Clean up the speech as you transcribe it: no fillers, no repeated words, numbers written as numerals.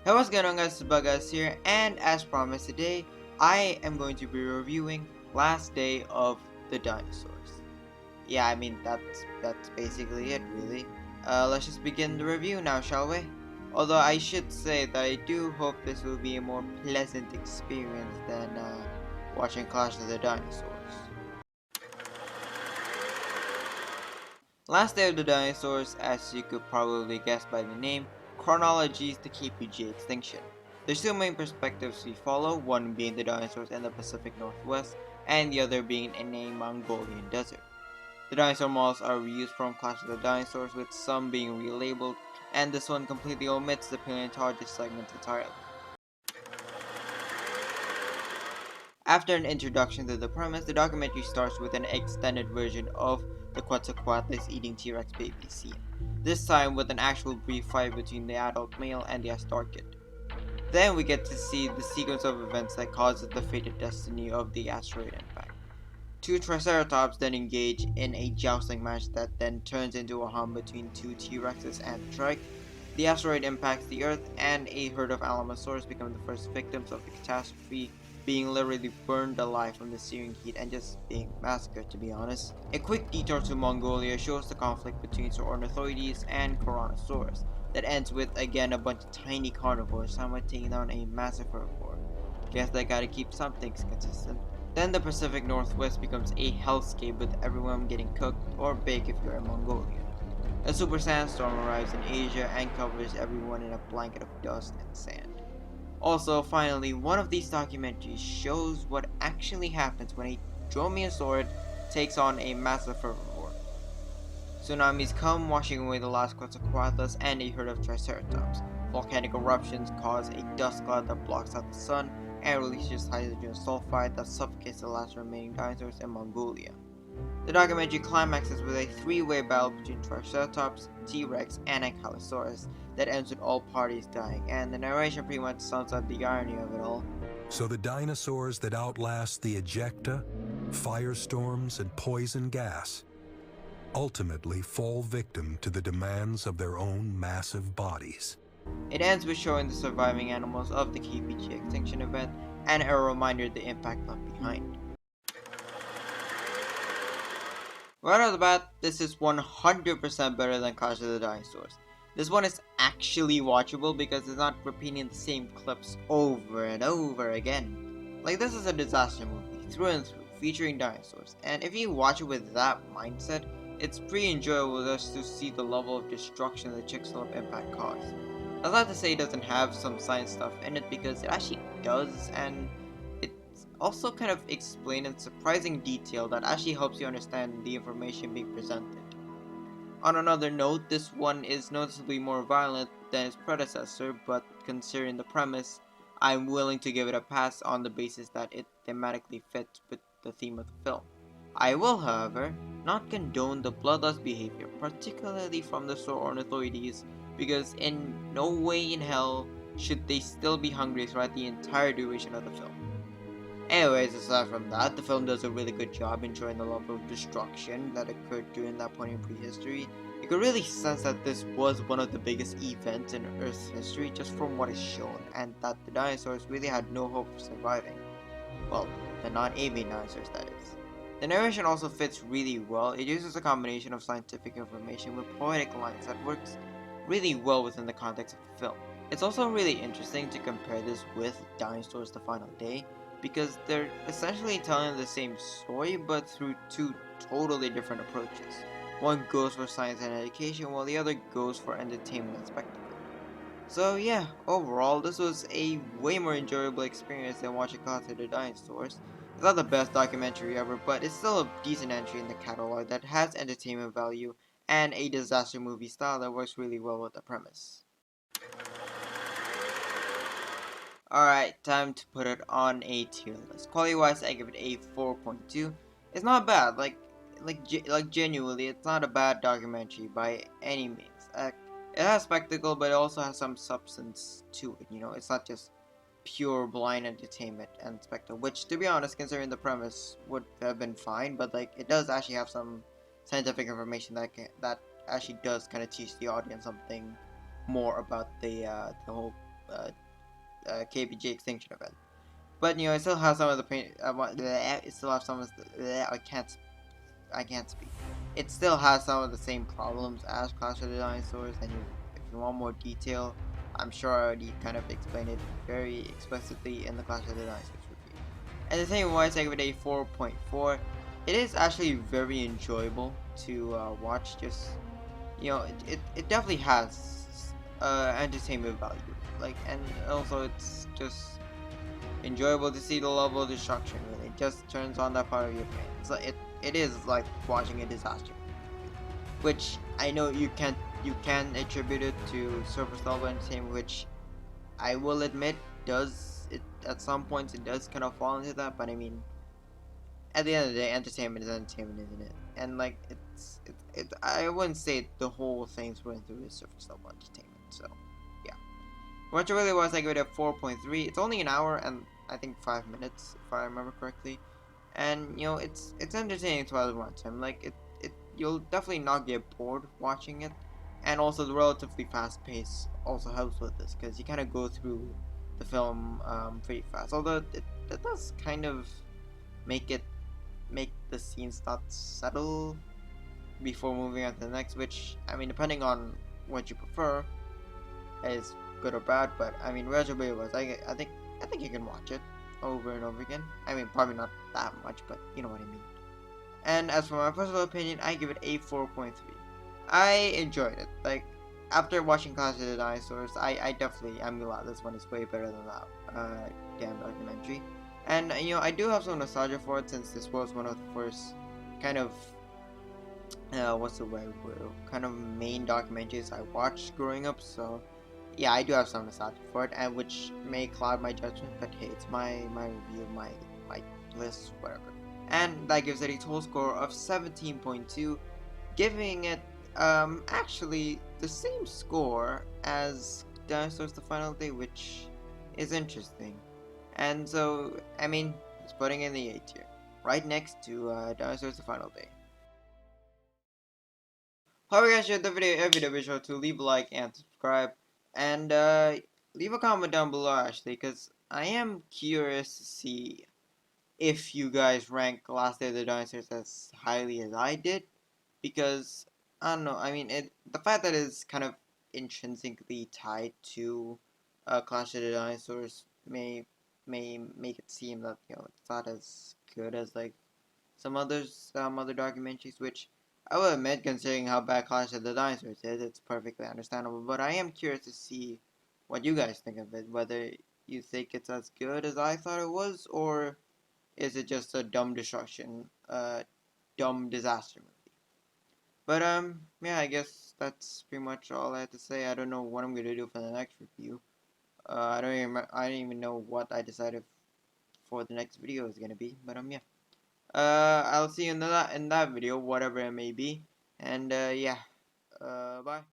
Hey, what's going on guys, it's Bagas here, and as promised today, I am going to be reviewing Last Day of the Dinosaurs. Yeah, I mean, that's basically it, really. Let's just begin the review now, shall we? Although I should say that I do hope this will be a more pleasant experience than watching Clash of the Dinosaurs. Last Day of the Dinosaurs, as you could probably guess by the name, chronologies the KPG extinction. There's two main perspectives we follow, one being the dinosaurs in the Pacific Northwest, and the other being in a Mongolian desert. The dinosaur models are reused from Clash of the Dinosaurs, with some being relabeled, and this one completely omits the paleontologist segment entirely. After an introduction to the premise, the documentary starts with an extended version of the Quetzalcoatlus eating T-Rex baby scene, this time with an actual brief fight between the adult male and the Astor kid. Then we get to see the sequence of events that causes the fated destiny of the asteroid impact. Two Triceratops then engage in a jousting match that then turns into a hunt between two T-Rexes and a Trike. The asteroid impacts the Earth, and a herd of Alamosaurs become the first victims of the catastrophe, being literally burned alive from the searing heat and just being massacred, to be honest. A quick detour to Mongolia shows the conflict between Ornithoides and Tyrannosaurus, that ends with again a bunch of tiny carnivores somehow taking down a massive herbivore. Guess they gotta keep some things consistent. Then the Pacific Northwest becomes a hellscape with everyone getting cooked or baked if you're in Mongolia. A super sandstorm arrives in Asia and covers everyone in a blanket of dust and sand. Also, finally, one of these documentaries shows what actually happens when a dromaeosaurid takes on a massive herbivore. Tsunamis come, washing away the last Quetzalcoatlus and a herd of Triceratops. Volcanic eruptions cause a dust cloud that blocks out the sun and releases hydrogen sulfide that suffocates the last remaining dinosaurs in Mongolia. The documentary climaxes with a three-way battle between Triceratops, T-Rex, and Ankylosaurus that ends with all parties dying, and the narration pretty much sums up the irony of it all. So the dinosaurs that outlast the ejecta, firestorms, and poison gas ultimately fall victim to the demands of their own massive bodies. It ends with showing the surviving animals of the KPG extinction event and a reminder of the impact left behind. Right off the bat, this is 100% better than Clash of the Dinosaurs. This one is actually watchable because it's not repeating the same clips over and over again. Like, this is a disaster movie, through and through, featuring dinosaurs, and if you watch it with that mindset, it's pretty enjoyable just to see the level of destruction the Chicxulub impact caused. That's not to say it doesn't have some science stuff in it, because it actually does, and it's also kind of explained in surprising detail that actually helps you understand the information being presented. On another note, this one is noticeably more violent than its predecessor, but considering the premise, I'm willing to give it a pass on the basis that it thematically fits with the theme of the film. I will, however, not condone the bloodlust behavior, particularly from the Ornithoides, because in no way in hell should they still be hungry throughout the entire duration of the film. Anyways, aside from that, the film does a really good job in showing the level of destruction that occurred during that point in prehistory. You could really sense that this was one of the biggest events in Earth's history just from what is shown, and that the dinosaurs really had no hope of surviving. Well, the non-avian dinosaurs, that is. The narration also fits really well. It uses a combination of scientific information with poetic lines that works really well within the context of the film. It's also really interesting to compare this with Dinosaurs the Final Day, because they're essentially telling the same story but through two totally different approaches. One goes for science and education while the other goes for entertainment and spectacle. So yeah, overall this was a way more enjoyable experience than watching Clash of the Dinosaurs. It's not the best documentary ever, but it's still a decent entry in the catalog that has entertainment value and a disaster movie style that works really well with the premise. Alright, time to put it on a tier list. Quality wise, I give it a 4.2. It's not bad, like genuinely, it's not a bad documentary by any means. It has spectacle, but it also has some substance to it, it's not just pure blind entertainment and spectacle, which to be honest, considering the premise, would have been fine, but like, it does actually have some scientific information that actually does kind of teach the audience something more about the whole KBG extinction event. But it still has some of the pain. It still has some of the. I can't speak. It still has some of the same problems as Clash of the Dinosaurs, and if you want more detail, I'm sure I already kind of explained it very explicitly in the Clash of the Dinosaurs review. And the thing why I give it a 4.4, it is actually very enjoyable to watch. Just it definitely has entertainment value. Like, and also it's just enjoyable to see the level of destruction. Really, it just turns on that part of your brain. So it is like watching a disaster movie, which I know you can attribute it to surface level entertainment, which I will admit does it at some points it does kind of fall into that. But I mean, at the end of the day, entertainment is entertainment, isn't it? And like I wouldn't say the whole thing's running through is surface level entertainment. So yeah. What it really was, I give it a 4.3. It's only an hour and I think 5 minutes, if I remember correctly. And it's entertaining to the runtime. Like it you'll definitely not get bored watching it. And also the relatively fast pace also helps with this because you kind of go through the film pretty fast. Although it does kind of make it make the scenes not settle before moving on to the next. Which I mean, depending on what you prefer, is good or bad, but I mean, Reservoir was I think you can watch it over and over again. I mean, probably not that much, but you know what I mean. And as for my personal opinion, I give it a 4.3. I enjoyed it. Like after watching Clash of the Dinosaurs, I definitely I'm glad this one is way better than that damn documentary. And I do have some nostalgia for it since this was one of the first kind of what's the right word? Kind of main documentaries I watched growing up. So yeah, I do have some nostalgia for it, and which may cloud my judgment, but hey, it's my review, my list, whatever. And that gives it a total score of 17.2, giving it actually the same score as Dinosaurs the Final Day, which is interesting. And so I mean, it's putting in the A tier, right next to Dinosaurs the Final Day. Hope you guys enjoyed the video, be sure to leave a like and subscribe. And leave a comment down below actually, because I am curious to see if you guys rank Last Day of the Dinosaurs as highly as I did. Because, I don't know, I mean, the fact that it's kind of intrinsically tied to Clash of the Dinosaurs may make it seem that, it's not as good as, like, some other documentaries, which I will admit, considering how bad Clash of the Dinosaurs is, it's perfectly understandable. But I am curious to see what you guys think of it. Whether you think it's as good as I thought it was, or is it just a dumb destruction, dumb disaster movie? But yeah, I guess that's pretty much all I had to say. I don't know what I'm gonna do for the next review. I don't even know what I decided for the next video is gonna be. But yeah. I'll see you in that video, whatever it may be. And yeah, bye.